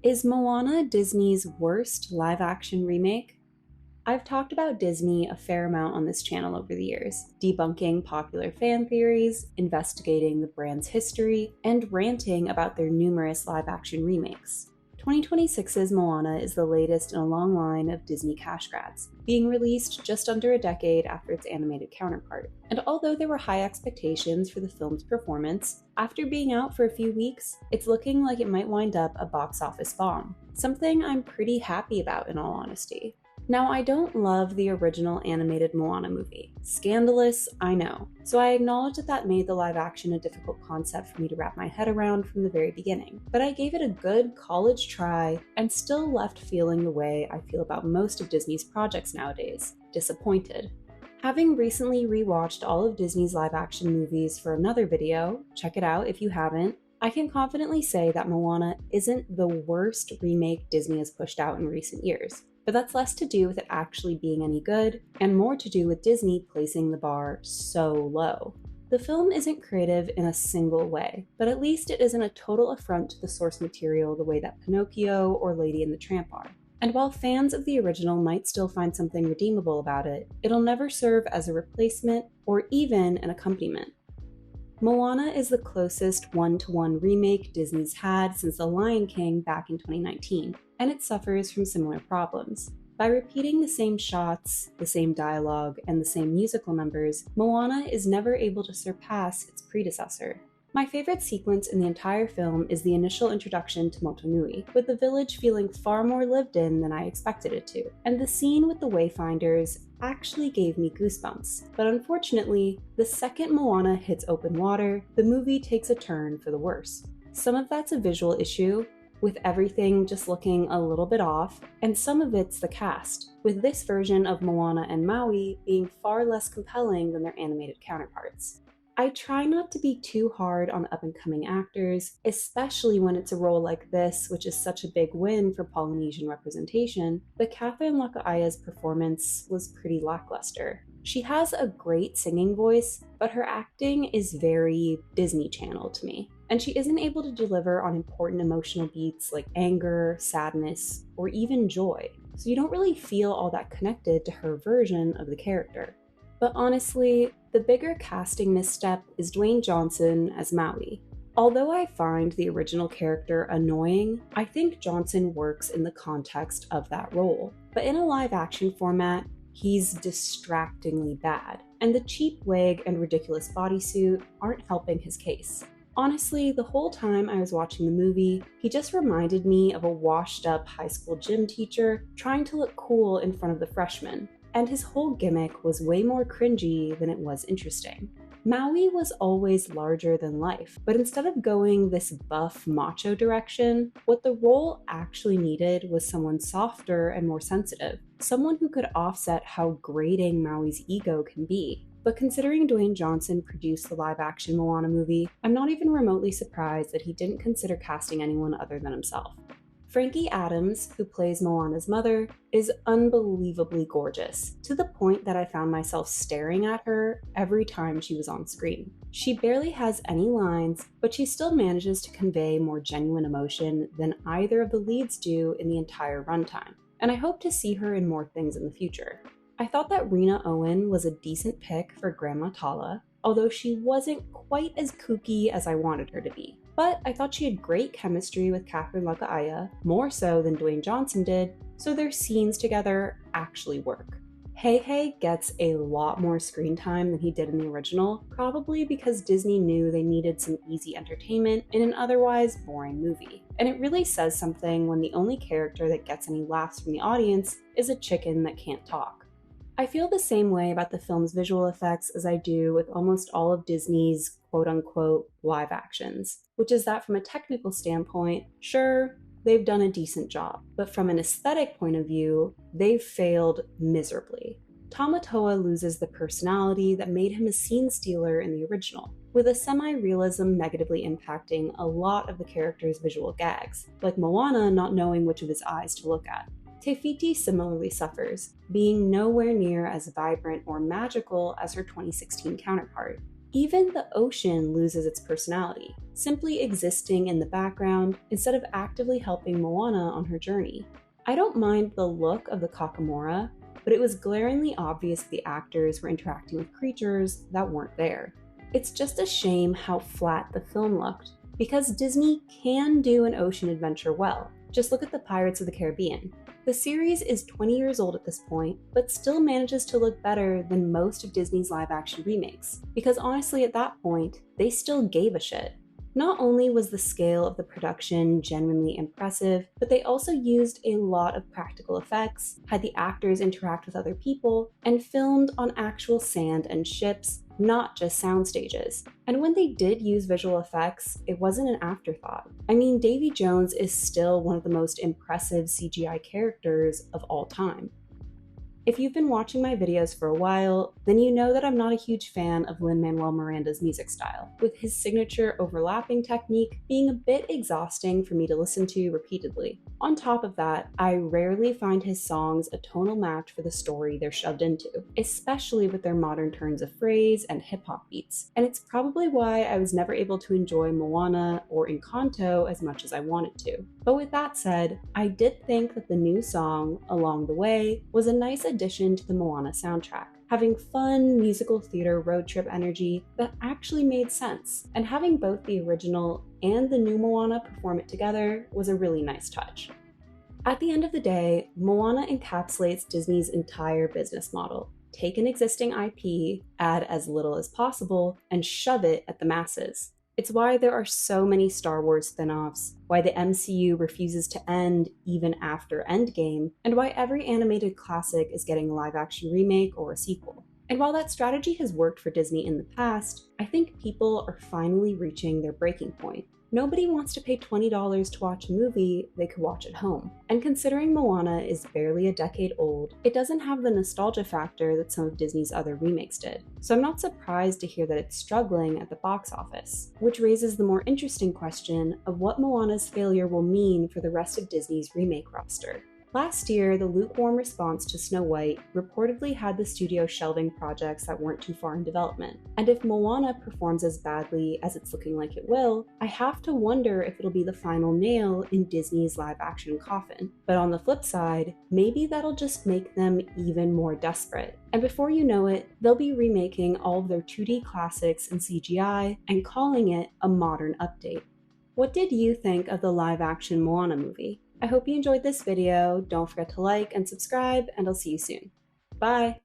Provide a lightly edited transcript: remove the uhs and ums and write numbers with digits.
Is Moana Disney's worst live-action remake? I've talked about Disney a fair amount on this channel over the years, debunking popular fan theories, investigating the brand's history, and ranting about their numerous live-action remakes. 2026's Moana is the latest in a long line of Disney cash grabs, being released just under a decade after its animated counterpart. And although there were high expectations for the film's performance, after being out for a few weeks, it's looking like it might wind up a box office bomb. Something I'm pretty happy about, in all honesty. Now, I don't love the original animated Moana movie. Scandalous, I know. So I acknowledge that made the live action a difficult concept for me to wrap my head around from the very beginning. But I gave it a good college try and still left feeling the way I feel about most of Disney's projects nowadays, disappointed. Having recently rewatched all of Disney's live action movies for another video, check it out if you haven't, I can confidently say that Moana isn't the worst remake Disney has pushed out in recent years. But that's less to do with it actually being any good, and more to do with Disney placing the bar so low. The film isn't creative in a single way, but at least it isn't a total affront to the source material the way that Pinocchio or Lady and the Tramp are. And while fans of the original might still find something redeemable about it, it'll never serve as a replacement or even an accompaniment. Moana is the closest one-to-one remake Disney's had since The Lion King back in 2019, and it suffers from similar problems. By repeating the same shots, the same dialogue, and the same musical numbers, Moana is never able to surpass its predecessor. My favorite sequence in the entire film is the initial introduction to Motunui, with the village feeling far more lived in than I expected it to, and the scene with the Wayfinders actually gave me goosebumps. But unfortunately, the second Moana hits open water, the movie takes a turn for the worse. Some of that's a visual issue, with everything just looking a little bit off, and some of it's the cast, with this version of Moana and Maui being far less compelling than their animated counterparts. I try not to be too hard on up-and-coming actors, especially when it's a role like this, which is such a big win for Polynesian representation, but Catherine Lakaaya's performance was pretty lackluster. She has a great singing voice, but her acting is very Disney Channel to me, and she isn't able to deliver on important emotional beats like anger, sadness, or even joy, so you don't really feel all that connected to her version of the character. But honestly, the bigger casting misstep is Dwayne Johnson as Maui. Although I find the original character annoying, I think Johnson works in the context of that role. But in a live-action format, he's distractingly bad, and the cheap wig and ridiculous bodysuit aren't helping his case. Honestly, the whole time I was watching the movie, he just reminded me of a washed-up high school gym teacher trying to look cool in front of the freshmen. And his whole gimmick was way more cringy than it was interesting. Maui was always larger than life, but instead of going this buff macho direction, what the role actually needed was someone softer and more sensitive, someone who could offset how grating Maui's ego can be. But considering Dwayne Johnson produced the live-action Moana movie, I'm not even remotely surprised that he didn't consider casting anyone other than himself. Frankie Adams, who plays Moana's mother, is unbelievably gorgeous, to the point that I found myself staring at her every time she was on screen. She barely has any lines, but she still manages to convey more genuine emotion than either of the leads do in the entire runtime, and I hope to see her in more things in the future. I thought that Rena Owen was a decent pick for Grandma Tala, although she wasn't quite as kooky as I wanted her to be. But I thought she had great chemistry with Catherine Lakaaya, more so than Dwayne Johnson did, so their scenes together actually work. Hey gets a lot more screen time than he did in the original, probably because Disney knew they needed some easy entertainment in an otherwise boring movie. And it really says something when the only character that gets any laughs from the audience is a chicken that can't talk. I feel the same way about the film's visual effects as I do with almost all of Disney's quote-unquote live actions, which is that from a technical standpoint, sure, they've done a decent job, but from an aesthetic point of view, they've failed miserably. Tamatoa loses the personality that made him a scene stealer in the original, with a semi-realism negatively impacting a lot of the character's visual gags, like Moana not knowing which of his eyes to look at. Te Fiti similarly suffers, being nowhere near as vibrant or magical as her 2016 counterpart. Even the ocean loses its personality, simply existing in the background instead of actively helping Moana on her journey. I don't mind the look of the Kakamora, but it was glaringly obvious the actors were interacting with creatures that weren't there. It's just a shame how flat the film looked, because Disney can do an ocean adventure well. Just look at the Pirates of the Caribbean. The series is 20 years old at this point, but still manages to look better than most of Disney's live-action remakes, because honestly at that point, they still gave a shit. Not only was the scale of the production genuinely impressive, but they also used a lot of practical effects, had the actors interact with other people, and filmed on actual sand and ships, not just sound stages. And when they did use visual effects, it wasn't an afterthought. I mean, Davy Jones is still one of the most impressive CGI characters of all time. If you've been watching my videos for a while, then you know that I'm not a huge fan of Lin-Manuel Miranda's music style, with his signature overlapping technique being a bit exhausting for me to listen to repeatedly. On top of that, I rarely find his songs a tonal match for the story they're shoved into, especially with their modern turns of phrase and hip-hop beats, and it's probably why I was never able to enjoy Moana or Encanto as much as I wanted to. But with that said, I did think that the new song, Along the Way, was a nice addition to the Moana soundtrack, having fun musical theater road trip energy that actually made sense, and having both the original and the new Moana perform it together was a really nice touch. At the end of the day, Moana encapsulates Disney's entire business model. Take an existing IP, add as little as possible, and shove it at the masses. It's why there are so many Star Wars spin-offs, why the MCU refuses to end even after Endgame, and why every animated classic is getting a live-action remake or a sequel. And while that strategy has worked for Disney in the past, I think people are finally reaching their breaking point. Nobody wants to pay $20 to watch a movie they could watch at home. And considering Moana is barely a decade old, it doesn't have the nostalgia factor that some of Disney's other remakes did. So I'm not surprised to hear that it's struggling at the box office, which raises the more interesting question of what Moana's failure will mean for the rest of Disney's remake roster. Last year, the lukewarm response to Snow White reportedly had the studio shelving projects that weren't too far in development. And if Moana performs as badly as it's looking like it will, I have to wonder if it'll be the final nail in Disney's live-action coffin. But on the flip side, maybe that'll just make them even more desperate. And before you know it, they'll be remaking all of their 2D classics in CGI and calling it a modern update. What did you think of the live-action Moana movie? I hope you enjoyed this video. Don't forget to like and subscribe, and I'll see you soon. Bye!